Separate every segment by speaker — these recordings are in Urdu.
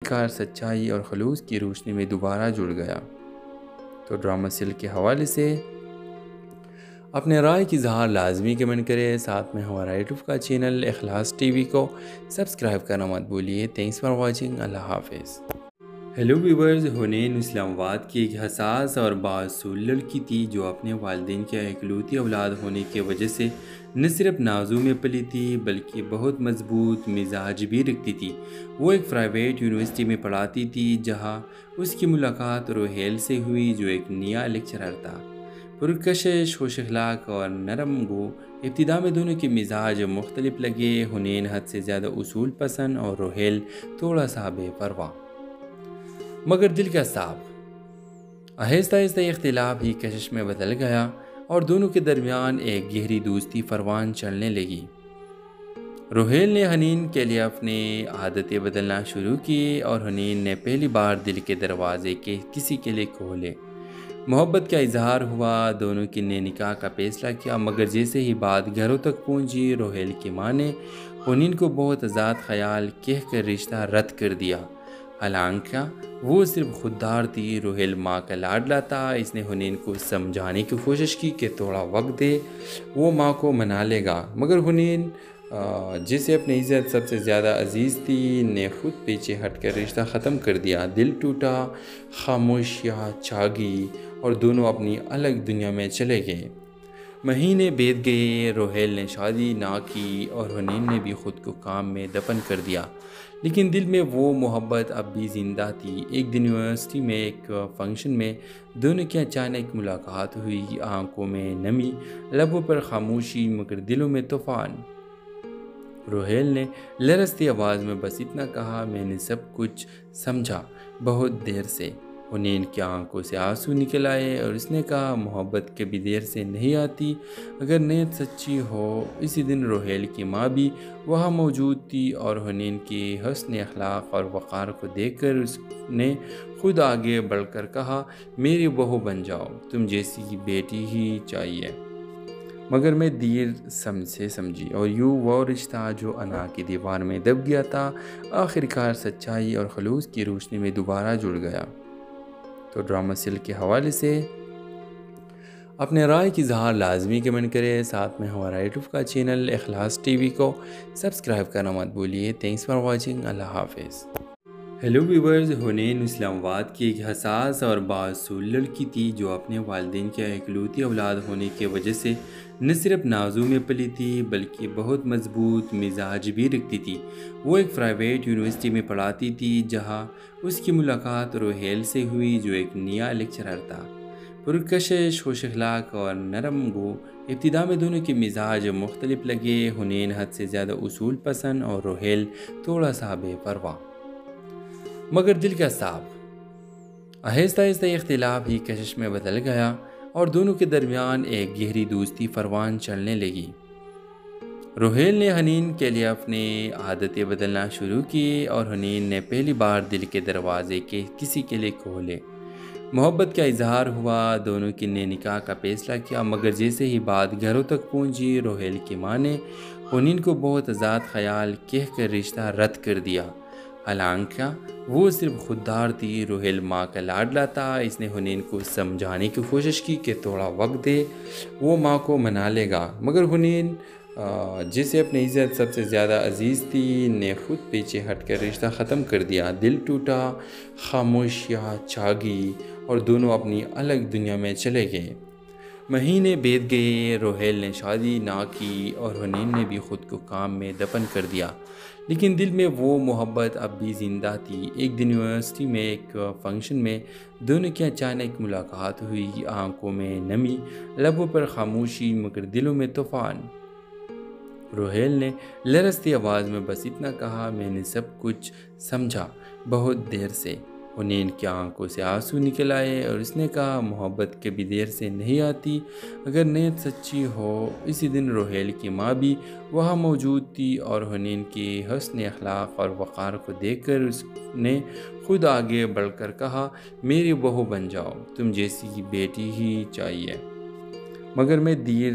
Speaker 1: کار سچائی اور خلوص کی روشنی میں دوبارہ جڑ گیا۔ تو ڈرامہ سل کے حوالے سے اپنے رائے کی اظہار لازمی کمنٹ کریں، ساتھ میں ہمارا یوٹیوب کا چینل اخلاص ٹی وی کو سبسکرائب کرنا مت بھولیے۔ تھینکس فار واچنگ، اللہ حافظ۔ ہیلو ویورز، حنین اسلام آباد کی ایک حساس اور بااصول لڑکی تھی جو اپنے والدین کی اکلوتی اولاد ہونے کی وجہ سے نہ صرف نازوں میں پلی تھی بلکہ بہت مضبوط مزاج بھی رکھتی تھی۔ وہ ایک پرائیویٹ یونیورسٹی میں پڑھاتی تھی جہاں اس کی ملاقات روہیل سے ہوئی جو ایک نیا لیکچرر تھا، پرکشش، خوش اخلاق اور نرم گو۔ ابتدا میں دونوں کے مزاج مختلف لگے، حنین حد سے زیادہ اصول پسند اور روہیل تھوڑا سا بے پرواہ مگر دل کا صاف۔ آہستہ آہستہ یہ اختلاف ہی کشش میں بدل گیا اور دونوں کے درمیان ایک گہری دوستی پروان چڑھنے لگی۔ روہیل نے حنین کے لیے اپنی عادتیں بدلنا شروع کی اور حنین نے پہلی بار دل کے دروازے کے کسی کے لیے کھولے۔ محبت کا اظہار ہوا، دونوں کی نے نکاح کا فیصلہ کیا، مگر جیسے ہی بات گھروں تک پہنچی، روہیل کی ماں نے حنین کو بہت آزاد خیال کہہ کر رشتہ رد کر دیا۔ حالانکہ وہ صرف خوددار تھی، روہیل ماں کا لاڈلا تھا۔ اس نے حنین کو سمجھانے کی کوشش کی کہ تھوڑا وقت دے، وہ ماں کو منا لے گا، مگر حنین جسے اپنی عزت سب سے زیادہ عزیز تھی نے خود پیچھے ہٹ کر رشتہ ختم کر دیا۔ دل ٹوٹا، خاموشیاں چھا گئی اور دونوں اپنی الگ دنیا میں چلے گئے۔ مہینے بیت گئے، روہیل نے شادی نہ کی اور حنین نے بھی خود کو کام میں دفن کر دیا، لیکن دل میں وہ محبت اب بھی زندہ تھی۔ ایک دن یونیورسٹی میں ایک فنکشن میں دونوں کی اچانک ملاقات ہوئی، آنکھوں میں نمی، لبوں پر خاموشی مگر دلوں میں طوفان۔ روہیل نے لرزتی آواز میں بس اتنا کہا، میں نے سب کچھ سمجھا بہت دیر سے۔ حنین کی آنکھوں سے آنسو نکل آئے اور اس نے کہا، محبت کبھی دیر سے نہیں آتی اگر نیت سچی ہو۔ اسی دن روہیل کی ماں بھی وہاں موجود تھی اور حنین کی حسن اخلاق اور وقار کو دیکھ کر اس نے خود آگے بڑھ کر کہا، میری بہو بن جاؤ، تم جیسی بیٹی ہی چاہیے۔ مگر میں دیر سے سمجھی اور یوں وہ رشتہ جو انا کی دیوار میں دب گیا تھا آخرکار سچائی اور خلوص کی روشنی میں دوبارہ جڑ گیا۔ تو ڈرامہ سل کے حوالے سے اپنے رائے کی اظہار لازمی کمنٹ کریں، ساتھ میں ہمارا یوٹیوب کا چینل اخلاص ٹی وی کو سبسکرائب کرنا مت بھولیے۔ تھینکس فار واچنگ، اللہ حافظ۔ ہیلو ویورز، حنین اسلام آباد کی ایک حساس اور بااصول لڑکی تھی جو اپنے والدین کی اکلوتی اولاد ہونے کی وجہ سے نہ صرف نازوں میں پلی تھی بلکہ بہت مضبوط مزاج بھی رکھتی تھی۔ وہ ایک پرائیویٹ یونیورسٹی میں پڑھاتی تھی جہاں اس کی ملاقات روہیل سے ہوئی جو ایک نیا لیکچرر تھا، پرکشش، خوش اخلاق اور نرم گو۔ ابتدا میں دونوں کے مزاج مختلف لگے، حنین حد سے زیادہ اصول پسند اور روہیل تھوڑا سا بے پرواہ مگر دل کا صاف۔ آہستہ آہستہ یہ اختلاف ہی کشش میں بدل گیا اور دونوں کے درمیان ایک گہری دوستی پروان چڑھنے لگی۔ روہیل نے حنین کے لیے اپنی عادتیں بدلنا شروع کی اور حنین نے پہلی بار دل کے دروازے کے کسی کے لیے کھولے۔ محبت کا اظہار ہوا، دونوں کی نے نکاح کا فیصلہ کیا، مگر جیسے ہی بات گھروں تک پہنچی، روہیل کی ماں نے حنین کو بہت آزاد خیال کہہ کر رشتہ رد کر دیا۔ حالانکہ وہ صرف خوددار تھی، روہیل ماں کا لاڈلا تھا۔ اس نے حنین کو سمجھانے کی کوشش کی کہ تھوڑا وقت دے، وہ ماں کو منا لے گا، مگر حنین جسے اپنی عزت سب سے زیادہ عزیز تھی نے خود پیچھے ہٹ کر رشتہ ختم کر دیا۔ دل ٹوٹا، خاموشیاں چھا گئی اور دونوں اپنی الگ دنیا میں چلے گئے۔ مہینے بیت گئے، روہیل نے شادی نہ کی اور حنین نے بھی خود کو کام میں دفن کر دیا، لیکن دل میں وہ محبت اب بھی زندہ تھی۔ ایک دن یونیورسٹی میں ایک فنکشن میں دونوں کی اچانک ملاقات ہوئی، آنکھوں میں نمی، لبوں پر خاموشی مگر دلوں میں طوفان۔ روہیل نے لرزتی آواز میں بس اتنا کہا، میں نے سب کچھ سمجھا بہت دیر سے۔ حنین کی آنکھوں سے آنسو نکل آئے اور اس نے کہا، محبت کبھی دیر سے نہیں آتی اگر نیت سچی ہو۔ اسی دن روہیل کی ماں بھی وہاں موجود تھی اور حنین کی حسن اخلاق اور وقار کو دیکھ کر اس نے خود آگے بڑھ کر کہا، میری بہو بن جاؤ، تم جیسی بیٹی ہی چاہیے۔ مگر میں دیر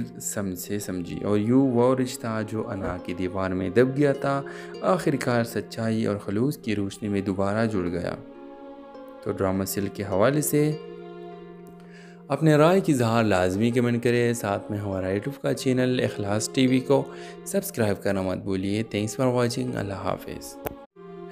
Speaker 1: سے سمجھی اور یوں وہ رشتہ جو انا کی دیوار میں دب گیا تھا آخر کار سچائی اور خلوص کی روشنی میں دوبارہ جڑ گیا۔ تو ڈرامہ سیل کے حوالے سے اپنے رائے کی اظہار لازمی کمنٹ کرے، ساتھ میں ہمارا یوٹیوب کا چینل اخلاص ٹی وی کو سبسکرائب کرنا مت بھولیے۔ تھینکس فار واچنگ، اللہ حافظ۔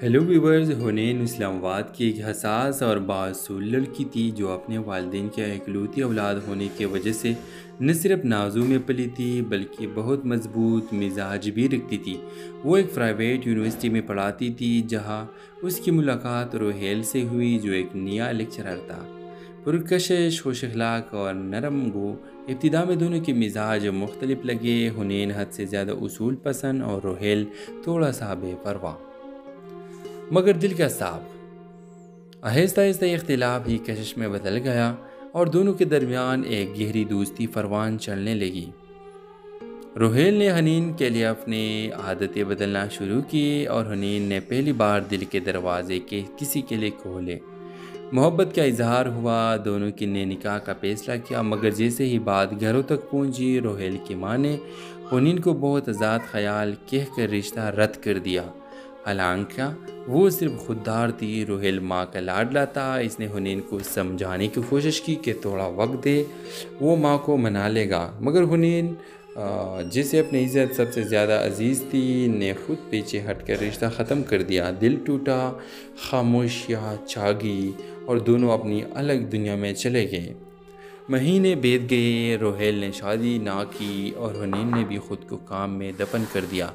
Speaker 1: ہیلو ویورز، حنین اسلام آباد کی ایک حساس اور بااصول لڑکی تھی جو اپنے والدین کے اکلوتی اولاد ہونے کی وجہ سے نہ صرف نازوں میں پلی تھی بلکہ بہت مضبوط مزاج بھی رکھتی تھی۔ وہ ایک پرائیویٹ یونیورسٹی میں پڑھاتی تھی جہاں اس کی ملاقات روہیل سے ہوئی جو ایک نیا لیکچرر تھا، پرکشش، خوش اخلاق اور نرم گو۔ ابتدا میں دونوں کے مزاج مختلف لگے، حنین حد سے زیادہ اصول پسند اور روہیل تھوڑا سا بے پرواہ مگر دل کا صاف۔ آہستہ آہستہ یہ اختلاف ہی کشش میں بدل گیا اور دونوں کے درمیان ایک گہری دوستی پروان چڑھنے لگی۔ روہیل نے حنین کے لیے اپنی عادتیں بدلنا شروع کی اور حنین نے پہلی بار دل کے دروازے کسی کے لیے کھولے۔ محبت کا اظہار ہوا، دونوں کی نے نکاح کا فیصلہ کیا، مگر جیسے ہی بات گھروں تک پہنچی روہیل کی ماں نے حنین کو بہت آزاد خیال کہہ کر رشتہ رد کر دیا۔ حالانکہ وہ صرف خوددار تھی، روہیل ماں کا لاڈلا تھا۔ اس نے حنین کو سمجھانے کی کوشش کی کہ تھوڑا وقت دے، وہ ماں کو منا لے گا، مگر حنین جسے اپنی عزت سب سے زیادہ عزیز تھی نے خود پیچھے ہٹ کر رشتہ ختم کر دیا۔ دل ٹوٹا، خاموشیاں چھا گئی اور دونوں اپنی الگ دنیا میں چلے گئے۔ مہینے بیت گئے، روہیل نے شادی نہ کی اور حنین نے بھی خود کو کام میں دفن کر دیا،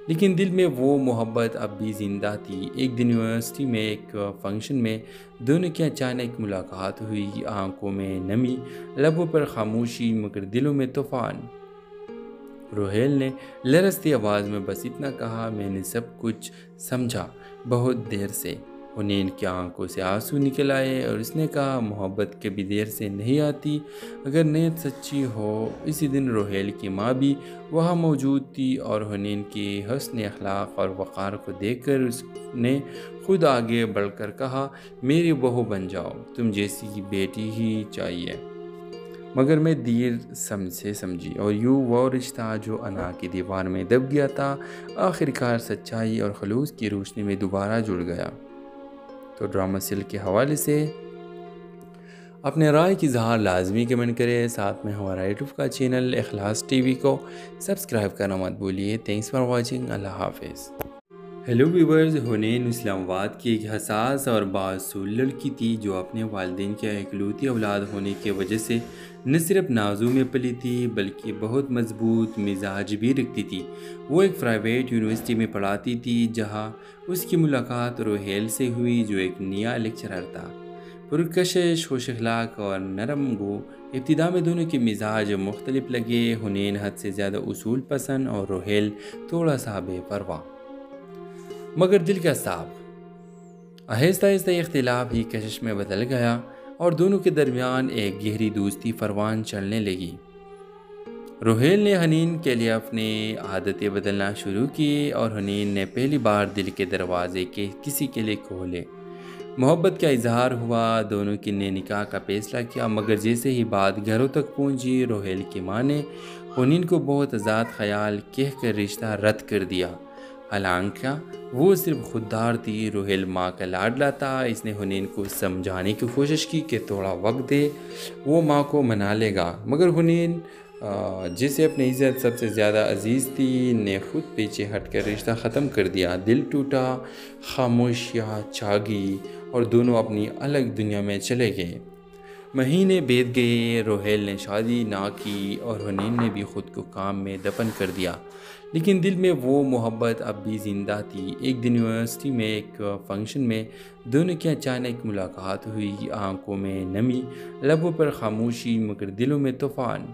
Speaker 1: لیکن دل میں وہ محبت اب بھی زندہ تھی۔ ایک دن یونیورسٹی میں ایک فنکشن میں دونوں کی اچانک ملاقات ہوئی، آنکھوں میں نمی، لبوں پر خاموشی مگر دلوں میں طوفان۔ روہیل نے لرزتی آواز میں بس اتنا کہا، میں نے سب کچھ سمجھا بہت دیر سے۔ حنین کی آنکھوں سے آنسو نکل آئے اور اس نے کہا، محبت کبھی دیر سے نہیں آتی اگر نیت سچی ہو۔ اسی دن روہیل کی ماں بھی وہاں موجود تھی اور حنین کی حسن اخلاق اور وقار کو دیکھ کر اس نے خود آگے بڑھ کر کہا، میری بہو بن جاؤ، تم جیسی بیٹی ہی چاہیے۔ مگر میں دیر سے سمجھی اور یوں وہ رشتہ جو انا کی دیوار میں دب گیا تھا آخر کار سچائی اور خلوص کی روشنی میں دوبارہ جڑ گیا۔ تو ڈرامہ سیل کے حوالے سے اپنے رائے کی اظہار لازمی کمنٹ کرے، ساتھ میں ہمارا یوٹیوب کا چینل اخلاص ٹی وی کو سبسکرائب کرنا مت بھولیے۔ تھینکس فار واچنگ، اللہ حافظ۔ ہیلو ویورز، حنین اسلام آباد کی ایک حساس اور بااصول لڑکی تھی جو اپنے والدین کے اکلوتی اولاد ہونے کی وجہ سے نہ صرف نازوں میں پلی تھی بلکہ بہت مضبوط مزاج بھی رکھتی تھی۔ وہ ایک پرائیویٹ یونیورسٹی میں پڑھاتی تھی جہاں اس کی ملاقات روہیل سے ہوئی جو ایک نیا لیکچرر تھا، پرکشش، خوش اخلاق اور نرم گو۔ ابتدا میں دونوں کے مزاج مختلف لگے، حنین حد سے زیادہ اصول پسند اور روہیل تھوڑا سا بے پرواہ مگر دل کا صاف۔ آہستہ آہستہ یہ اختلاف ہی کشش میں بدل گیا اور دونوں کے درمیان ایک گہری دوستی پروان چڑھنے لگی۔ روہیل نے حنین کے لیے اپنی عادتیں بدلنا شروع کی اور حنین نے پہلی بار دل کے دروازے کسی کے لیے کھولے۔ محبت کا اظہار ہوا، دونوں کی نے نکاح کا فیصلہ کیا، مگر جیسے ہی بات گھروں تک پہنچی روہیل کی ماں نے حنین کو بہت آزاد خیال کہہ کر رشتہ رد کر دیا۔ حالانکہ وہ صرف خوددار تھی، روہیل ماں کا لاڈلا تھا۔ اس نے حنین کو سمجھانے کی کوشش کی کہ تھوڑا وقت دے، وہ ماں کو منا لے گا، مگر حنین جسے اپنی عزت سب سے زیادہ عزیز تھی نے خود پیچھے ہٹ کر رشتہ ختم کر دیا۔ دل ٹوٹا، خاموشیاں چھا گئی اور دونوں اپنی الگ دنیا میں چلے گئے۔ مہینے بیت گئے، روہیل نے شادی نہ کی اور حنین نے بھی خود کو کام میں دفن کر دیا، لیکن دل میں وہ محبت اب بھی زندہ تھی۔ ایک دن یونیورسٹی میں ایک فنکشن میں دونوں کی اچانک ملاقات ہوئی، آنکھوں میں نمی، لبوں پر خاموشی مگر دلوں میں طوفان۔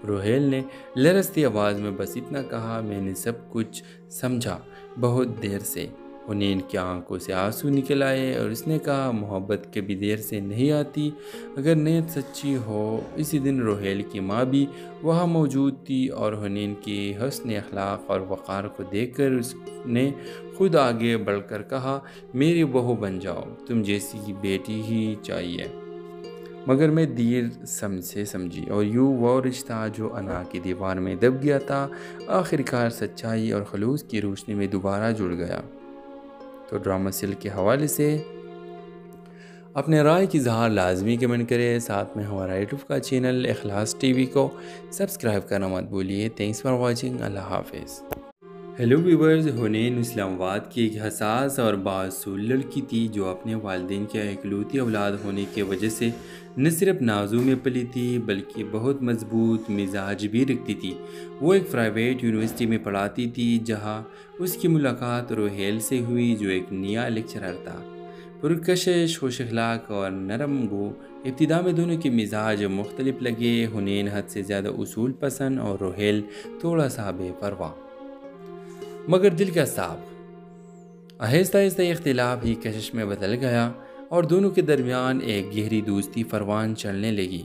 Speaker 1: روہیل نے لرزتی آواز میں بس اتنا کہا، میں نے سب کچھ سمجھا بہت دیر سے۔ حنین کی آنکھوں سے آنسو نکل آئے اور اس نے کہا، محبت کبھی دیر سے نہیں آتی اگر نیت سچی ہو۔ اسی دن روہیل کی ماں بھی وہاں موجود تھی اور حنین کی حسن اخلاق اور وقار کو دیکھ کر اس نے خود آگے بڑھ کر کہا، میری بہو بن جاؤ، تم جیسی بیٹی ہی چاہیے۔ مگر میں دیر سے سمجھی، اور یوں وہ رشتہ جو انا کی دیوار میں دب گیا تھا آخر کار سچائی اور خلوص کی روشنی میں دوبارہ جڑ گیا۔ تو ڈرامہ سیل کے حوالے سے اپنے رائے کی اظہار لازمی کمنٹ کریں، ساتھ میں ہمارا یوٹیوب کا چینل اخلاص ٹی وی کو سبسکرائب کرنا مت بھولیے۔ تھینکس فار واچنگ، اللہ حافظ۔ ہیلو ویورز، حنین اسلام آباد کی ایک حساس اور بااصول لڑکی تھی جو اپنے والدین کے اکلوتی اولاد ہونے کی وجہ سے نہ صرف نازوں میں پلی تھی بلکہ بہت مضبوط مزاج بھی رکھتی تھی۔ وہ ایک پرائیویٹ یونیورسٹی میں پڑھاتی تھی جہاں اس کی ملاقات روہیل سے ہوئی، جو ایک نیا لیکچرر تھا، پرکشش، خوش اخلاق اور نرم گو۔ ابتدا میں دونوں کے مزاج مختلف لگے، حنین حد سے زیادہ اصول پسند اور روہیل تھوڑا سا بے پرواہ مگر دل کا صاف۔ آہستہ آہستہ اختلاف ہی کشش میں بدل گیا اور دونوں کے درمیان ایک گہری دوستی پروان چڑھنے لگی۔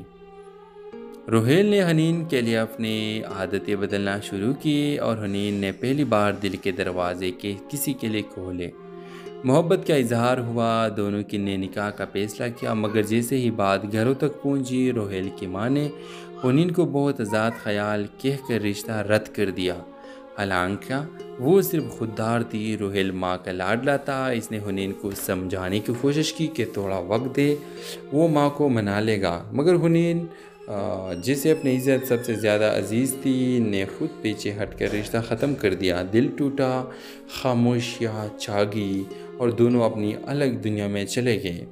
Speaker 1: روہیل نے حنین کے لیے اپنی عادتیں بدلنا شروع کی اور حنین نے پہلی بار دل کے دروازے کے کسی کے لیے کھولے۔ محبت کا اظہار ہوا، دونوں کی نے نکاح کا فیصلہ کیا، مگر جیسے ہی بات گھروں تک پہنچی روہیل کی ماں نے حنین کو بہت آزاد خیال کہہ کر رشتہ رد کر دیا۔ حالانکہ وہ صرف خوددار تھی، روہیل ماں کا لاڈلا تھا۔ اس نے حنین کو سمجھانے کی کوشش کی کہ تھوڑا وقت دے، وہ ماں کو منا لے گا، مگر حنین جسے اپنی عزت سب سے زیادہ عزیز تھی نے خود پیچھے ہٹ کر رشتہ ختم کر دیا۔ دل ٹوٹا، خاموشیاں چھا گئی اور دونوں اپنی الگ دنیا میں چلے گئے۔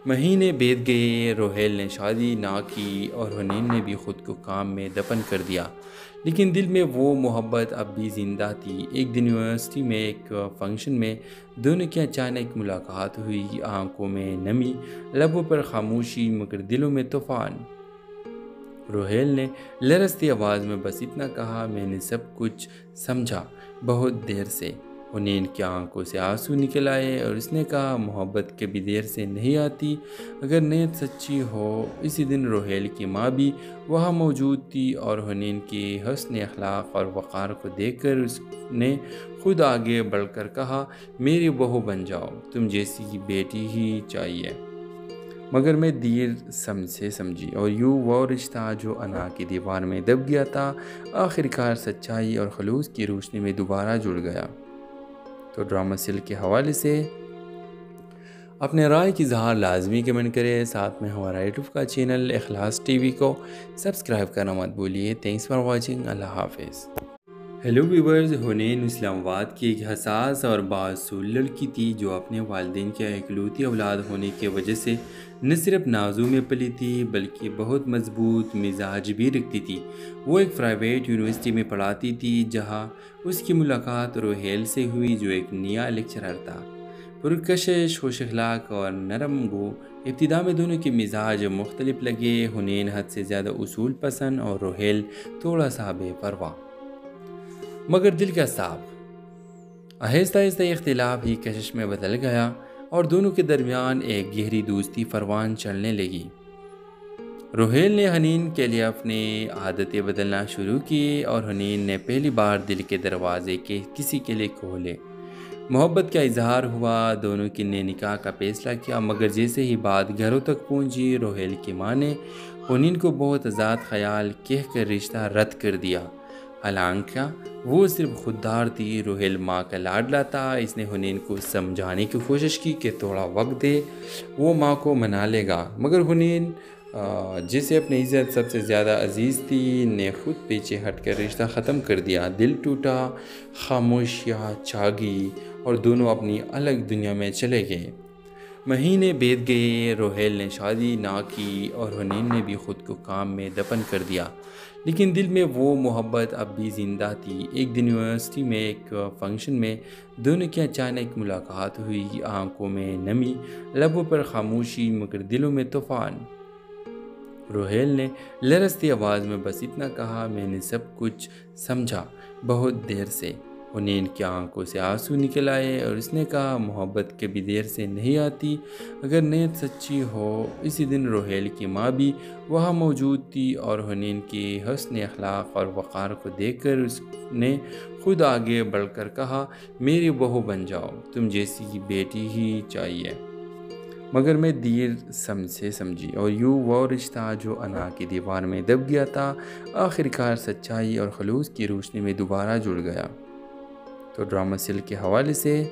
Speaker 1: مہینے بیت گئے، روہیل نے شادی نہ کی اور حنین نے بھی خود کو کام میں دفن کر دیا، لیکن دل میں وہ محبت اب بھی زندہ تھی۔ ایک دن یونیورسٹی میں ایک فنکشن میں دونوں کی اچانک ملاقات ہوئی، آنکھوں میں نمی، لبوں پر خاموشی مگر دلوں میں طوفان۔ روہیل نے لرزتی آواز میں بس اتنا کہا، میں نے سب کچھ سمجھا بہت دیر سے۔ حنین کی آنکھوں سے آنسو نکل آئے اور اس نے کہا، محبت کبھی دیر سے نہیں آتی اگر نیت سچی ہو۔ اسی دن روہیل کی ماں بھی وہاں موجود تھی اور حنین کی حسن اخلاق اور وقار کو دیکھ کر اس نے خود آگے بڑھ کر کہا، میری بہو بن جاؤ، تم جیسی بیٹی ہی چاہیے۔ مگر میں دیر سے سمجھی، اور یوں وہ رشتہ جو انا کی دیوار میں دب گیا تھا آخر کار سچائی اور خلوص کی روشنی میں دوبارہ جڑ گیا۔ تو ڈرامہ سیل کے حوالے سے اپنے رائے کی اظہار لازمی کمنٹ کریں، ساتھ میں ہمارا یوٹیوب کا چینل اخلاص ٹی وی کو سبسکرائب کرنا مت بھولیے۔ تھینکس فار واچنگ، اللہ حافظ۔ ہیلو ویورز، حنین اسلام آباد کی ایک حساس اور بااصول لڑکی تھی جو اپنے والدین کے اکلوتی اولاد ہونے کی وجہ سے نہ صرف نازوں میں پلی تھی بلکہ بہت مضبوط مزاج بھی رکھتی تھی۔ وہ ایک پرائیویٹ یونیورسٹی میں پڑھاتی تھی جہاں اس کی ملاقات روہیل سے ہوئی، جو ایک نیا لیکچرر تھا، پرکشش، خوش اخلاق اور نرم گو۔ ابتدا میں دونوں کے مزاج مختلف لگے، حنین حد سے زیادہ اصول پسند اور روہیل تھوڑا سا بے پرواہ مگر دل کا صاف۔ آہستہ آہستہ اختلاف ہی کشش میں بدل گیا اور دونوں کے درمیان ایک گہری دوستی پروان چڑھنے لگی۔ روہیل نے حنین کے لیے اپنی عادتیں بدلنا شروع کی اور حنین نے پہلی بار دل کے دروازے کے کسی کے لیے کھولے۔ محبت کا اظہار ہوا، دونوں کی نے نکاح کا فیصلہ کیا، مگر جیسے ہی بات گھروں تک پہنچی روہیل کی ماں نے حنین کو بہت آزاد خیال کہہ کر رشتہ رد کر دیا۔ حالانکہ وہ صرف خوددار تھی، روہیل ماں کا لاڈلا تھا۔ اس نے حنین کو سمجھانے کی کوشش کی کہ تھوڑا وقت دے، وہ ماں کو منا لے گا، مگر حنین جسے اپنی عزت سب سے زیادہ عزیز تھی نے خود پیچھے ہٹ کر رشتہ ختم کر دیا۔ دل ٹوٹا، خاموشیاں چھا گئی اور دونوں اپنی الگ دنیا میں چلے گئے۔ مہینے بیت گئے، روہیل نے شادی نہ کی اور حنین نے بھی خود کو کام میں دفن کر دیا، لیکن دل میں وہ محبت اب بھی زندہ تھی۔ ایک دن یونیورسٹی میں ایک فنکشن میں دونوں کی اچانک ملاقات ہوئی، آنکھوں میں نمی، لبوں پر خاموشی مگر دلوں میں طوفان۔ روہیل نے لرزتی آواز میں بس اتنا کہا، میں نے سب کچھ سمجھا بہت دیر سے۔ حنین کی آنکھوں سے آنسو نکل آئے اور اس نے کہا، محبت کبھی دیر سے نہیں آتی اگر نیت سچی ہو۔ اسی دن روہیل کی ماں بھی وہاں موجود تھی اور حنین کی حسن اخلاق اور وقار کو دیکھ کر اس نے خود آگے بڑھ کر کہا، میری بہو بن جاؤ، تم جیسی بیٹی ہی چاہیے۔ مگر میں دیر سے سمجھی اور یوں وہ رشتہ جو انا کی دیوار میں دب گیا تھا آخر کار سچائی اور خلوص کی روشنی میں دوبارہ جڑ گیا۔ تو ڈرامہ سل کے حوالے سے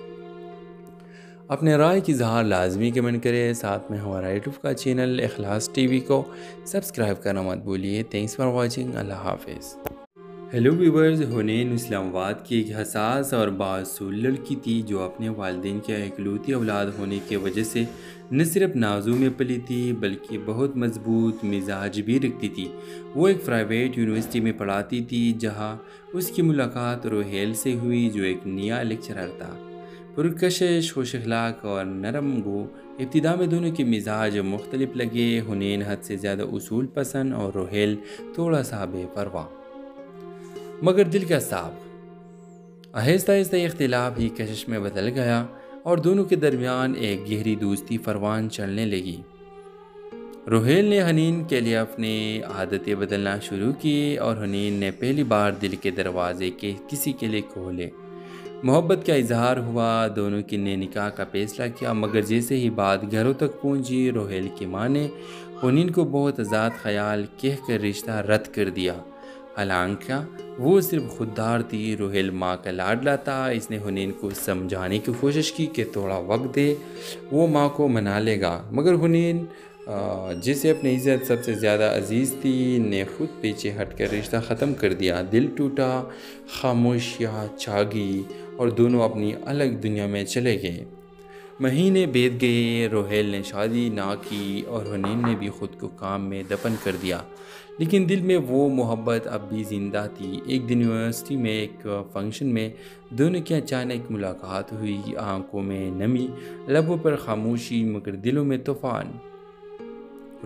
Speaker 1: اپنے رائے کی اظہار لازمی کمنٹ کریں، ساتھ میں ہمارا یوٹیوب کا چینل اخلاص ٹی وی کو سبسکرائب کرنا مت بھولیے۔ تھینکس فار واچنگ، اللہ حافظ۔ ہیلو ویورز، حنین اسلام آباد کی ایک حساس اور بااصول لڑکی تھی جو اپنے والدین کے اکلوتی اولاد ہونے کی وجہ سے نہ صرف نازوں میں پلی تھی بلکہ بہت مضبوط مزاج بھی رکھتی تھی۔ وہ ایک پرائیویٹ یونیورسٹی میں پڑھاتی تھی جہاں اس کی ملاقات روہیل سے ہوئی جو ایک نیا لیکچرر تھا، پرکشش، خوش اخلاق اور نرم گو۔ ابتدا میں دونوں کے مزاج مختلف لگے، حنین حد سے زیادہ اصول پسند اور روہیل تھوڑا سا بے پرواہ مگر دل کا صاف۔ آہستہ آہستہ یہ اختلاف ہی کشش میں بدل گیا اور دونوں کے درمیان ایک گہری دوستی پروان چڑھنے لگی۔ روہیل نے حنین کے لیے اپنی عادتیں بدلنا شروع کی اور حنین نے پہلی بار دل کے دروازے کے کسی کے لیے کھولے۔ محبت کا اظہار ہوا، دونوں کی نے نکاح کا فیصلہ کیا، مگر جیسے ہی بات گھروں تک پہنچی روہیل کی ماں نے حنین کو بہت آزاد خیال کہہ کر رشتہ رد کر دیا۔ حالانکہ وہ صرف خوددار تھی، روہیل ماں کا لاڈلا تھا۔ اس نے حنین کو سمجھانے کی کوشش کی کہ تھوڑا وقت دے، وہ ماں کو منا لے گا، مگر حنین جسے اپنی عزت سب سے زیادہ عزیز تھی نے خود پیچھے ہٹ کر رشتہ ختم کر دیا۔ دل ٹوٹا، خاموشیاں چھا گئی اور دونوں اپنی الگ دنیا میں چلے گئے۔ مہینے بیت گئے، روہیل نے شادی نہ کی اور حنین نے بھی خود کو کام میں دفن کر دیا، لیکن دل میں وہ محبت اب بھی زندہ تھی۔ ایک دن یونیورسٹی میں ایک فنکشن میں دونوں کی اچانک ملاقات ہوئی، آنکھوں میں نمی، لبوں پر خاموشی مگر دلوں میں طوفان۔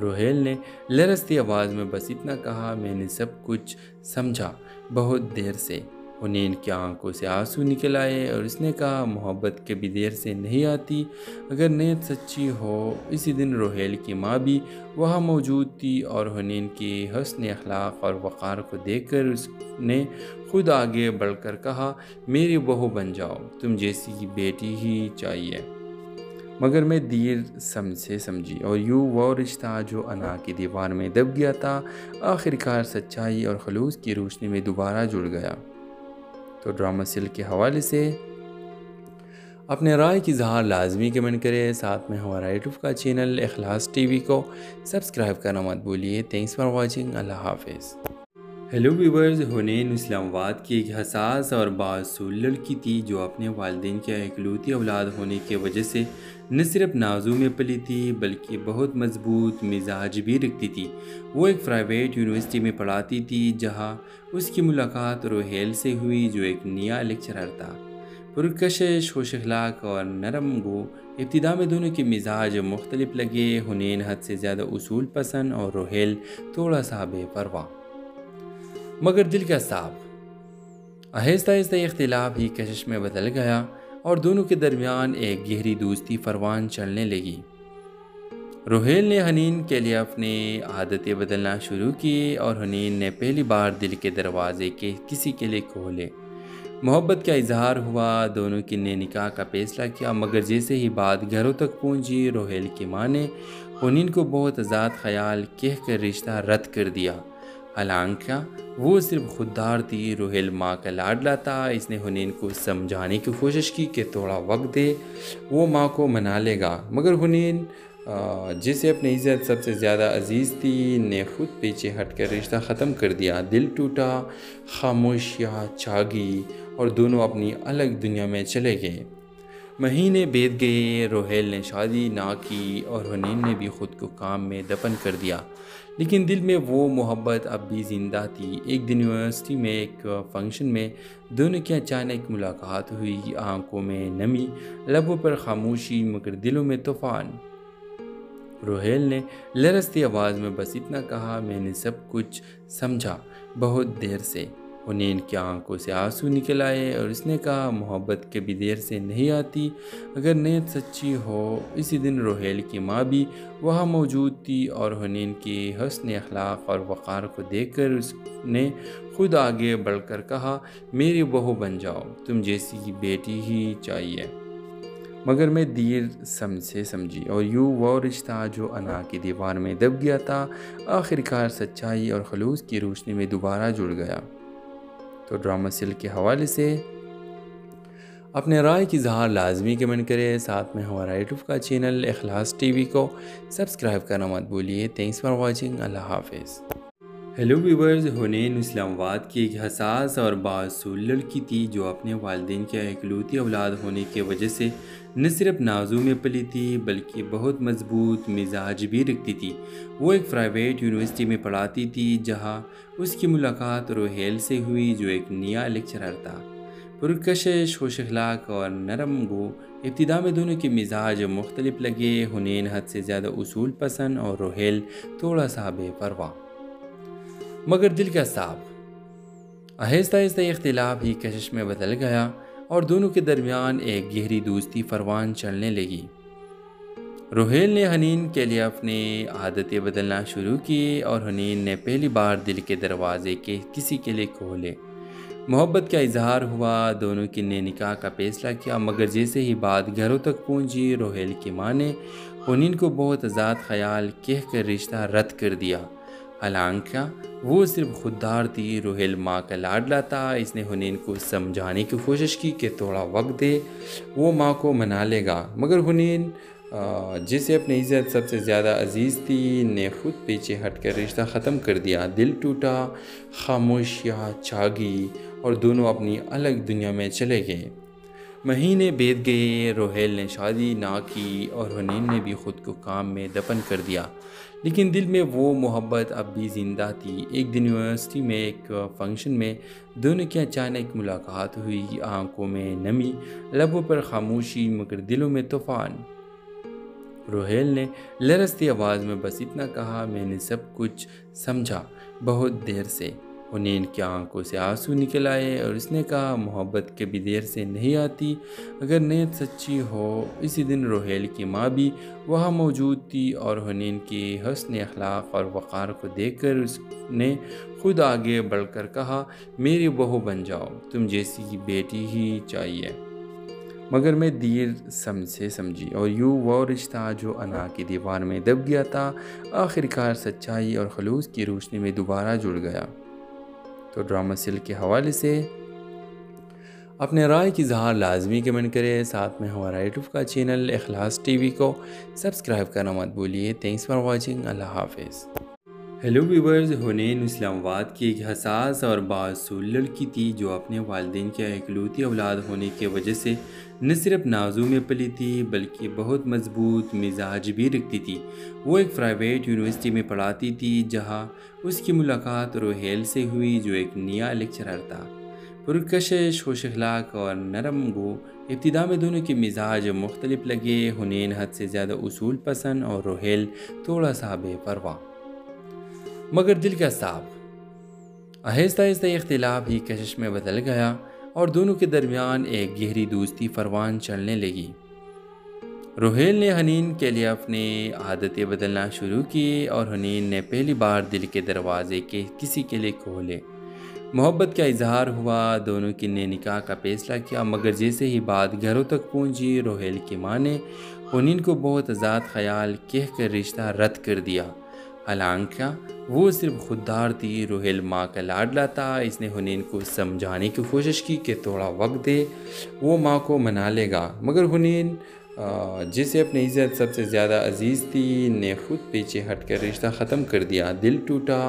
Speaker 1: روہیل نے لرزتی آواز میں بس اتنا کہا، میں نے سب کچھ سمجھا بہت دیر سے۔ حنین کی آنکھوں سے آنسو نکل آئے اور اس نے کہا، محبت کبھی دیر سے نہیں آتی اگر نیت سچی ہو۔ اسی دن روہیل کی ماں بھی وہاں موجود تھی اور حنین کی حسن اخلاق اور وقار کو دیکھ کر اس نے خود آگے بڑھ کر کہا، میری بہو بن جاؤ، تم جیسی بیٹی ہی چاہیے۔ مگر میں دیر سے سمجھی اور یوں وہ رشتہ جو انا کی دیوار میں دب گیا تھا آخر کار سچائی اور خلوص کی روشنی میں دوبارہ جڑ گیا۔ تو ڈرامہ سل کے حوالے سے اپنے رائے کی اظہار لازمی کمنٹ کریں، ساتھ میں ہمارا یوٹیوب کا چینل اخلاص ٹی وی کو سبسکرائب کرنا مت بھولیے۔ تھینکس فار واچنگ، اللہ حافظ۔ ہیلو ویورز، حنین اسلام آباد کی ایک حساس اور بااصول لڑکی تھی جو اپنے والدین کے اکلوتی اولاد ہونے کی وجہ سے نہ صرف نازوں میں پلی تھی بلکہ بہت مضبوط مزاج بھی رکھتی تھی۔ وہ ایک پرائیویٹ یونیورسٹی میں پڑھاتی تھی جہاں اس کی ملاقات روہیل سے ہوئی جو ایک نیا لیکچرر تھا، پرکشش، خوش اخلاق اور نرم گو۔ ابتدا میں دونوں کے مزاج مختلف لگے، حنین حد سے زیادہ اصول پسند اور روہیل تھوڑا سا بے پرواہ مگر دل کا صاف۔ آہستہ آہستہ یہ اختلاف ہی کشش میں بدل گیا اور دونوں کے درمیان ایک گہری دوستی پروان چڑھنے لگی۔ روہیل نے حنین کے لیے اپنی عادتیں بدلنا شروع کی اور حنین نے پہلی بار دل کے دروازے کے کسی کے لیے کھولے۔ محبت کا اظہار ہوا، دونوں کی نے نکاح کا فیصلہ کیا، مگر جیسے ہی بات گھروں تک پہنچی روہیل کی ماں نے حنین کو بہت آزاد خیال کہہ کر رشتہ رد کر دیا۔ حالانکہ وہ صرف خوددار تھی، روہیل ماں کا لاڈلا تھا۔ اس نے حنین کو سمجھانے کی کوشش کی کہ تھوڑا وقت دے، وہ ماں کو منا لے گا، مگر حنین جسے اپنی عزت سب سے زیادہ عزیز تھی نے خود پیچھے ہٹ کر رشتہ ختم کر دیا۔ دل ٹوٹا، خاموشیاں چھا گئی اور دونوں اپنی الگ دنیا میں چلے گئے۔ مہینے بیت گئے، روہیل نے شادی نہ کی اور حنین نے بھی خود کو کام میں دفن کر دیا، لیکن دل میں وہ محبت اب بھی زندہ تھی۔ ایک دن یونیورسٹی میں ایک فنکشن میں دونوں کی اچانک ملاقات ہوئی، آنکھوں میں نمی، لبوں پر خاموشی مگر دلوں میں طوفان۔ روہیل نے لرزتی آواز میں بس اتنا کہا، میں نے سب کچھ سمجھا بہت دیر سے۔ حنین کی آنکھوں سے آنسو نکل آئے اور اس نے کہا، محبت کبھی دیر سے نہیں آتی اگر نیت سچی ہو۔ اسی دن روہیل کی ماں بھی وہاں موجود تھی اور حنین کی حسن اخلاق اور وقار کو دیکھ کر اس نے خود آگے بڑھ کر کہا، میری بہو بن جاؤ، تم جیسی بیٹی ہی چاہیے۔ مگر میں دیر سے سمجھی اور یوں وہ رشتہ جو انا کی دیوار میں دب گیا تھا آخر کار سچائی اور خلوص کی روشنی میں دوبارہ جڑ گیا۔ تو ڈرامہ سل کے حوالے سے اپنے رائے کی اظہار لازمی کمنٹ کرے، ساتھ میں ہمارا یوٹیوب کا چینل اخلاص ٹی وی کو سبسکرائب کرنا مت بھولیے۔ تھینکس فار واچنگ، اللہ حافظ۔ ہیلو ویورز، حنین اسلام آباد کی ایک حساس اور بااصول لڑکی تھی جو اپنے والدین کے اکلوتی اولاد ہونے کی وجہ سے نہ صرف نازوں میں پلی تھی بلکہ بہت مضبوط مزاج بھی رکھتی تھی۔ وہ ایک پرائیویٹ یونیورسٹی میں پڑھاتی تھی جہاں اس کی ملاقات روہیل سے ہوئی جو ایک نیا لیکچرر تھا، پرکشش، خوش اخلاق اور نرم گو۔ ابتدا میں دونوں کے مزاج مختلف لگے، حنین حد سے زیادہ اصول پسند اور روہیل تھوڑا سا بے پرواہ مگر دل کا صاف۔ آہستہ آہستہ یہ اختلاف ہی کشش میں بدل گیا اور دونوں کے درمیان ایک گہری دوستی پروان چڑھنے لگی۔ روہیل نے حنین کے لیے اپنی عادتیں بدلنا شروع کی اور حنین نے پہلی بار دل کے دروازے کے کسی کے لیے کھولے۔ محبت کا اظہار ہوا، دونوں کی نے نکاح کا فیصلہ کیا، مگر جیسے ہی بات گھروں تک پہنچی روہیل کی ماں نے حنین کو بہت آزاد خیال کہہ کر رشتہ رد کر دیا۔ حالانکہ وہ صرف خوددار تھی، روہیل ماں کا لاڈلا تھا۔ اس نے حنین کو سمجھانے کی کوشش کی کہ تھوڑا وقت دے، وہ ماں کو منا لے گا، مگر حنین جسے اپنی عزت سب سے زیادہ عزیز تھی نے خود پیچھے ہٹ کر رشتہ ختم کر دیا۔ دل ٹوٹا، خاموشیاں چھا گئی اور دونوں اپنی الگ دنیا میں چلے گئے۔ مہینے بیت گئے، روہیل نے شادی نہ کی اور حنین نے بھی خود کو کام میں دفن کر دیا، لیکن دل میں وہ محبت اب بھی زندہ تھی۔ ایک دن یونیورسٹی میں ایک فنکشن میں دونوں کی اچانک ملاقات ہوئی، آنکھوں میں نمی، لبوں پر خاموشی مگر دلوں میں طوفان۔ روہیل نے لرزتی آواز میں بس اتنا کہا، میں نے سب کچھ سمجھا بہت دیر سے۔ حنین کی آنکھوں سے آنسو نکل آئے اور اس نے کہا، محبت کبھی دیر سے نہیں آتی اگر نیت سچی ہو۔ اسی دن روہیل کی ماں بھی وہاں موجود تھی اور حنین کی حسن اخلاق اور وقار کو دیکھ کر اس نے خود آگے بڑھ کر کہا، میری بہو بن جاؤ، تم جیسی بیٹی ہی چاہیے۔ مگر میں دیر سے سمجھی اور یوں وہ رشتہ جو انا کی دیوار میں دب گیا تھا آخر کار سچائی اور خلوص کی روشنی میں دوبارہ جڑ گیا۔ تو ڈرامہ سل کے حوالے سے اپنے رائے کی اظہار لازمی کمنٹ کرے، ساتھ میں ہمارا یوٹیوب کا چینل اخلاص ٹی وی کو سبسکرائب کرنا مت بھولیے۔ تھینکس فار واچنگ، اللہ حافظ۔ ہیلو ویورز، حنین اسلام آباد کی ایک حساس اور بااصول لڑکی تھی جو اپنے والدین کے اکلوتی اولاد ہونے کی وجہ سے نہ صرف نازوں میں پلی تھی بلکہ بہت مضبوط مزاج بھی رکھتی تھی۔ وہ ایک پرائیویٹ یونیورسٹی میں پڑھاتی تھی جہاں اس کی ملاقات روہیل سے ہوئی جو ایک نیا لیکچرر تھا، پرکشش، خوش اخلاق اور نرم گو۔ ابتدا میں دونوں کے مزاج مختلف لگے، حنین حد سے زیادہ اصول پسند اور روہیل تھوڑا سا بے پرواہ مگر دل کا صاف۔ آہستہ آہستہ یہ اختلاف ہی کشش میں بدل گیا اور دونوں کے درمیان ایک گہری دوستی پروان چڑھنے لگی۔ روہیل نے حنین کے لیے اپنی عادتیں بدلنا شروع کی اور حنین نے پہلی بار دل کے دروازے کے کسی کے لیے کھولے۔ محبت کا اظہار ہوا، دونوں کی نے نکاح کا فیصلہ کیا، مگر جیسے ہی بات گھروں تک پہنچی روہیل کی ماں نے حنین کو بہت آزاد خیال کہہ کر رشتہ رد کر دیا۔ حالانکہ وہ صرف خوددار تھی، روہیل ماں کا لاڈلا تھا۔ اس نے حنین کو سمجھانے کی کوشش کی کہ تھوڑا وقت دے، وہ ماں کو منا لے گا، مگر حنین جسے اپنی عزت سب سے زیادہ عزیز تھی نے خود پیچھے ہٹ کر رشتہ ختم کر دیا۔ دل ٹوٹا،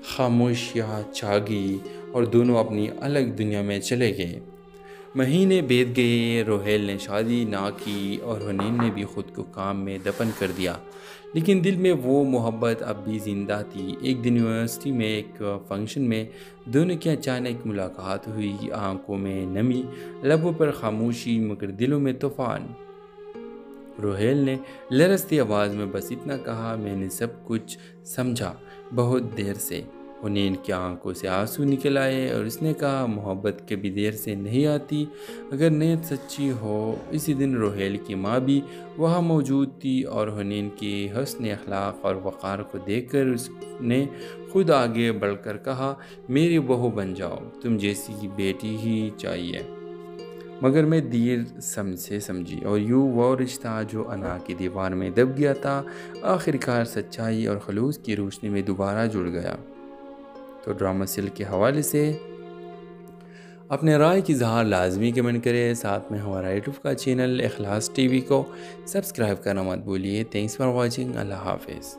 Speaker 1: خاموشیاں چھا گئی اور دونوں اپنی الگ دنیا میں چلے گئے۔ مہینے بیت گئے، روہیل نے شادی نہ کی اور حنین نے بھی خود کو کام میں دفن کر دیا، لیکن دل میں وہ محبت اب بھی زندہ تھی۔ ایک دن یونیورسٹی میں ایک فنکشن میں دونوں کی اچانک ملاقات ہوئی، آنکھوں میں نمی، لبوں پر خاموشی مگر دلوں میں طوفان۔ روہیل نے لرزتی آواز میں بس اتنا کہا، میں نے سب کچھ سمجھا بہت دیر سے۔ حنین کی آنکھوں سے آنسو نکل آئے اور اس نے کہا، محبت کبھی دیر سے نہیں آتی اگر نیت سچی ہو۔ اسی دن روہیل کی ماں بھی وہاں موجود تھی اور حنین کی حسن اخلاق اور وقار کو دیکھ کر اس نے خود آگے بڑھ کر کہا، میری بہو بن جاؤ، تم جیسی بیٹی ہی چاہیے۔ مگر میں دیر سے سمجھی اور یوں وہ رشتہ جو انا کی دیوار میں دب گیا تھا آخر کار سچائی اور خلوص کی روشنی میں دوبارہ جڑ گیا۔ تو ڈرامہ سل کے حوالے سے اپنے رائے کی اظہار لازمی کمنٹ کرے، ساتھ میں ہمارا یوٹیوب کا چینل اخلاص ٹی وی کو سبسکرائب کرنا مت بھولیے۔ تھینکس فار واچنگ، اللہ حافظ۔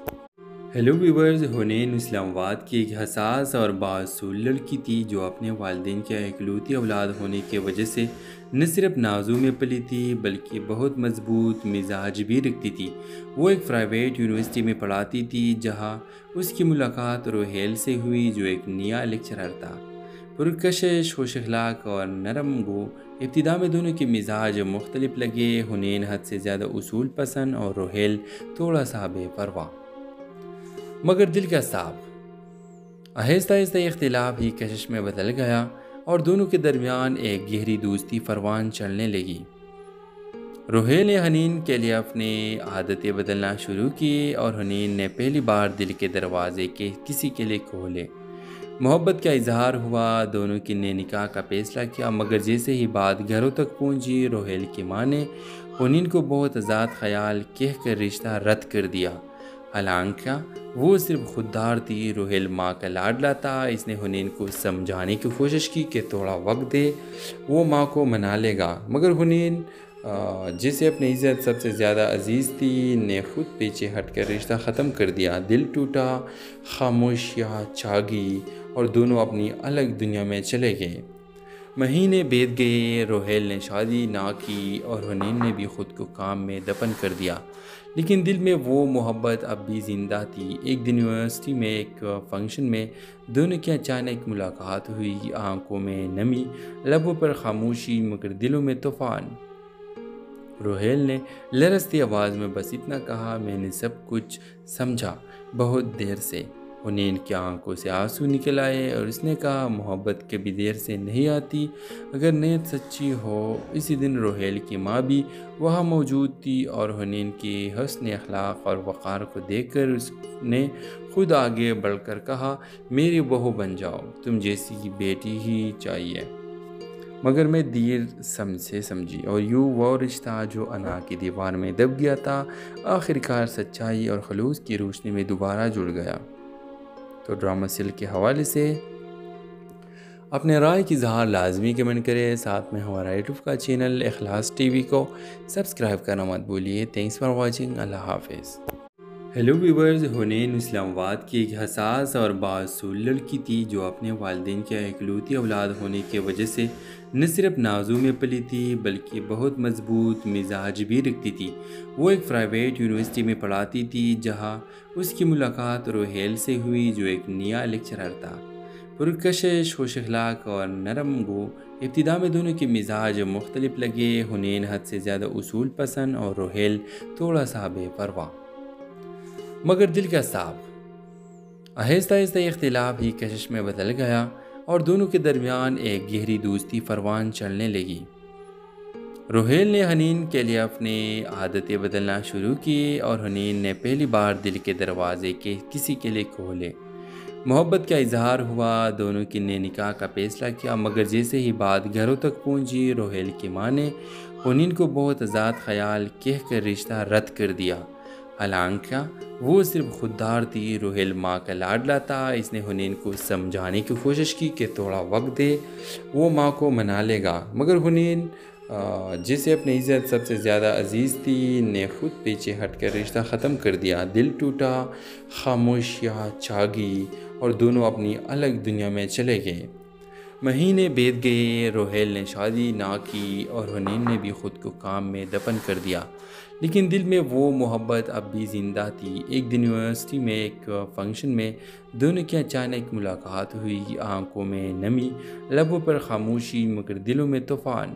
Speaker 1: ہیلو ویورز، حنین اسلام آباد کی ایک حساس اور بااصول لڑکی تھی جو اپنے والدین کے اکلوتی اولاد ہونے کی وجہ سے نہ صرف نازوں میں پلی تھی بلکہ بہت مضبوط مزاج بھی رکھتی تھی۔ وہ ایک پرائیویٹ یونیورسٹی میں پڑھاتی تھی جہاں اس کی ملاقات روہیل سے ہوئی جو ایک نیا لیکچرر تھا، پرکشش، خوش اخلاق اور نرم گو۔ ابتدا میں دونوں کے مزاج مختلف لگے، حنین حد سے زیادہ اصول پسند اور روہیل تھوڑا سا بے پرواہ مگر دل کا صاف۔ آہستہ آہستہ اختلاف ہی کشش میں بدل گیا اور دونوں کے درمیان ایک گہری دوستی پروان چڑھنے لگی۔ روہیل نے حنین کے لیے اپنی عادتیں بدلنا شروع کی اور حنین نے پہلی بار دل کے دروازے کے کسی کے لیے کھولے۔ محبت کا اظہار ہوا، دونوں کی نے نکاح کا فیصلہ کیا، مگر جیسے ہی بات گھروں تک پہنچی روہیل کی ماں نے حنین کو بہت آزاد خیال کہہ کر رشتہ رد کر دیا۔ حالانکہ وہ صرف خوددار تھی، روہیل ماں کا لاڈلا تھا۔ اس نے حنین کو سمجھانے کی کوشش کی کہ تھوڑا وقت دے، وہ ماں کو منا لے گا، مگر حنین جسے اپنی عزت سب سے زیادہ عزیز تھی نے خود پیچھے ہٹ کر رشتہ ختم کر دیا۔ دل ٹوٹا، خاموشیاں چھا گئی اور دونوں اپنی الگ دنیا میں چلے گئے۔ مہینے بیت گئے، روہیل نے شادی نہ کی اور حنین نے بھی خود کو کام میں دفن کر دیا، لیکن دل میں وہ محبت اب بھی زندہ تھی۔ ایک دن یونیورسٹی میں ایک فنکشن میں دونوں کی اچانک ملاقات ہوئی، آنکھوں میں نمی، لبوں پر خاموشی مگر دلوں میں طوفان۔ روہیل نے لرزتی آواز میں بس اتنا کہا، میں نے سب کچھ سمجھا بہت دیر سے۔ حنین کی آنکھوں سے آنسو نکل آئے اور اس نے کہا، محبت کبھی دیر سے نہیں آتی اگر نیت سچی ہو۔ اسی دن روہیل کی ماں بھی وہاں موجود تھی اور حنین کی حسن اخلاق اور وقار کو دیکھ کر اس نے خود آگے بڑھ کر کہا، میری بہو بن جاؤ، تم جیسی بیٹی ہی چاہیے۔ مگر میں دیر سے سمجھی اور یوں وہ رشتہ جو انا کی دیوار میں دب گیا تھا آخر کار سچائی اور خلوص کی روشنی میں دوبارہ جڑ گیا۔ تو ڈرامہ سل کے حوالے سے اپنے رائے کی اظہار لازمی کمنٹ کرے، ساتھ میں ہمارا یوٹیوب کا چینل اخلاص ٹی وی کو سبسکرائب کرنا مت بھولیے۔ تھینکس فار واچنگ، اللہ حافظ۔ ہیلو ویورز، حنین اسلام آباد کی ایک حساس اور بااصول لڑکی تھی جو اپنے والدین کے اکلوتی اولاد ہونے کی وجہ سے نہ صرف نازوں میں پلی تھی بلکہ بہت مضبوط مزاج بھی رکھتی تھی۔ وہ ایک پرائیویٹ یونیورسٹی میں پڑھاتی تھی جہاں اس کی ملاقات روہیل سے ہوئی جو ایک نیا لیکچرر تھا، پرکشش، خوش اخلاق اور نرم گو۔ ابتدا میں دونوں کے مزاج مختلف لگے، حنین حد سے زیادہ اصول پسند اور روہیل تھوڑا سا بے پرواہ مگر دل کا صاف۔ آہستہ آہستہ اختلاف ہی کشش میں بدل گیا اور دونوں کے درمیان ایک گہری دوستی پروان چڑھنے لگی۔ روہیل نے حنین کے لیے اپنی عادتیں بدلنا شروع کی اور حنین نے پہلی بار دل کے دروازے کے کسی کے لیے کھولے۔ محبت کا اظہار ہوا، دونوں کی نے نکاح کا فیصلہ کیا، مگر جیسے ہی بات گھروں تک پہنچی روہیل کی ماں نے حنین کو بہت آزاد خیال کہہ کر رشتہ رد کر دیا۔ حالانکہ وہ صرف خوددار تھی، روہیل ماں کا لاڈلا تھا۔ اس نے حنین کو سمجھانے کی کوشش کی کہ تھوڑا وقت دے، وہ ماں کو منا لے گا، مگر حنین جسے اپنی عزت سب سے زیادہ عزیز تھی نے خود پیچھے ہٹ کر رشتہ ختم کر دیا۔ دل ٹوٹا، خاموشیاں چھا گئی اور دونوں اپنی الگ دنیا میں چلے گئے۔ مہینے بیت گئے، روہیل نے شادی نہ کی اور حنین نے بھی خود کو کام میں دفن کر دیا، لیکن دل میں وہ محبت اب بھی زندہ تھی۔ ایک دن یونیورسٹی میں ایک فنکشن میں دونوں کی اچانک ملاقات ہوئی، آنکھوں میں نمی، لبوں پر خاموشی مگر دلوں میں طوفان۔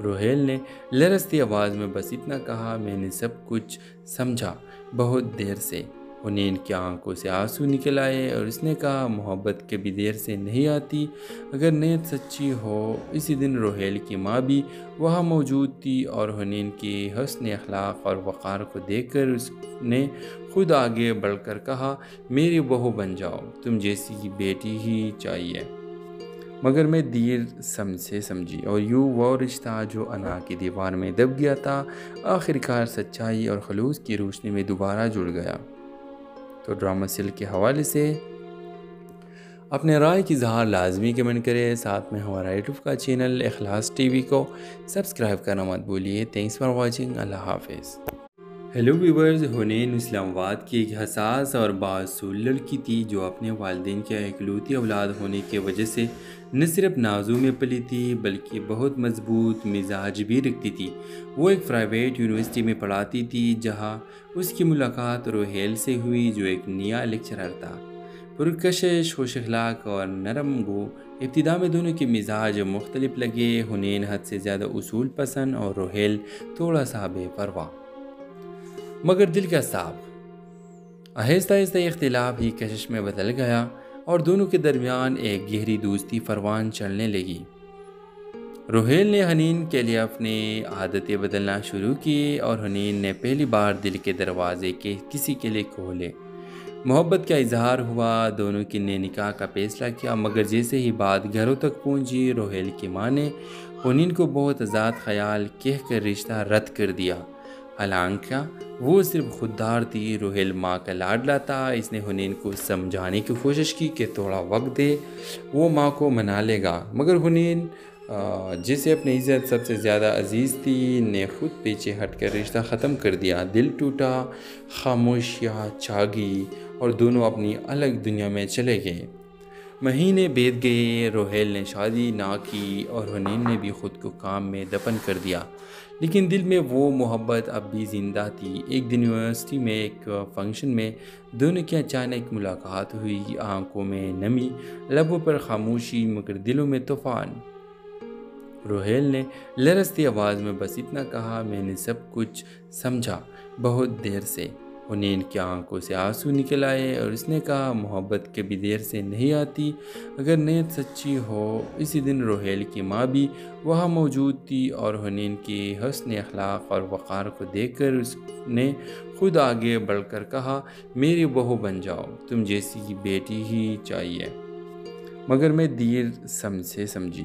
Speaker 1: روہیل نے لرزتی آواز میں بس اتنا کہا، میں نے سب کچھ سمجھا بہت دیر سے۔ حنین کی آنکھوں سے آنسو نکل آئے اور اس نے کہا، محبت کبھی دیر سے نہیں آتی اگر نیت سچی ہو۔ اسی دن روہیل کی ماں بھی وہاں موجود تھی اور حنین کی حسن اخلاق اور وقار کو دیکھ کر اس نے خود آگے بڑھ کر کہا، میری بہو بن جاؤ، تم جیسی بیٹی ہی چاہیے۔ مگر میں دیر سمجھ سے سمجھی، اور یوں وہ رشتہ جو انا کی دیوار میں دب گیا تھا آخر کار سچائی اور خلوص کی روشنی میں دوبارہ جڑ گیا۔ تو ڈرامہ سیل کے حوالے سے اپنے رائے کی اظہار لازمی کمنٹ کریں، ساتھ میں ہمارا یوٹیوب کا چینل اخلاص ٹی وی کو سبسکرائب کرنا مت بھولیے۔ تھینکس فار واچنگ، اللہ حافظ۔ ہیلو ویورز، حنین اسلام آباد کی ایک حساس اور بااصول لڑکی تھی جو اپنے والدین کے اکلوتی اولاد ہونے کی وجہ سے نہ صرف نازوں میں پلی تھی بلکہ بہت مضبوط مزاج بھی رکھتی تھی۔ وہ ایک پرائیویٹ یونیورسٹی میں پڑھاتی تھی جہاں اس کی ملاقات روہیل سے ہوئی، جو ایک نیا لیکچرر تھا، پرکشش، خوش اخلاق اور نرم گو۔ ابتدا میں دونوں کے مزاج مختلف لگے، حنین حد سے زیادہ اصول پسند اور روہیل تھوڑا سا بے پرواہ مگر دل کا صاف۔ آہستہ آہستہ یہ اختلاف ہی کشش میں بدل گیا اور دونوں کے درمیان ایک گہری دوستی پروان چڑھنے لگی۔ روہیل نے حنین کے لیے اپنی عادتیں بدلنا شروع کی اور حنین نے پہلی بار دل کے دروازے کے کسی کے لیے کھولے۔ محبت کا اظہار ہوا، دونوں کی نے نکاح کا فیصلہ کیا، مگر جیسے ہی بات گھروں تک پہنچی روہیل کی ماں نے حنین کو بہت آزاد خیال کہہ کر رشتہ رد کر دیا۔ حالانکہ وہ صرف خوددار تھی، روہیل ماں کا لاڈلا تھا۔ اس نے حنین کو سمجھانے کی کوشش کی کہ تھوڑا وقت دے، وہ ماں کو منا لے گا، مگر حنین جسے اپنی عزت سب سے زیادہ عزیز تھی نے خود پیچھے ہٹ کر رشتہ ختم کر دیا۔ دل ٹوٹا، خاموشیاں چھا گئی اور دونوں اپنی الگ دنیا میں چلے گئے۔ مہینے بیت گئے، روہیل نے شادی نہ کی اور حنین نے بھی خود کو کام میں دفن کر دیا، لیکن دل میں وہ محبت اب بھی زندہ تھی۔ ایک دن یونیورسٹی میں ایک فنکشن میں دونوں کی اچانک ملاقات ہوئی، آنکھوں میں نمی، لبوں پر خاموشی مگر دلوں میں طوفان۔ روہیل نے لرزتی آواز میں بس اتنا کہا، میں نے سب کچھ سمجھا بہت دیر سے۔ حنین کی آنکھوں سے آنسو نکل آئے اور اس نے کہا، محبت کبھی دیر سے نہیں آتی اگر نیت سچی ہو۔ اسی دن روہیل کی ماں بھی وہاں موجود تھی اور حنین کی حسن اخلاق اور وقار کو دیکھ کر اس نے خود آگے بڑھ کر کہا، میری بہو بن جاؤ، تم جیسی بیٹی ہی چاہیے۔ مگر میں دیر سمجھ سے سمجھی۔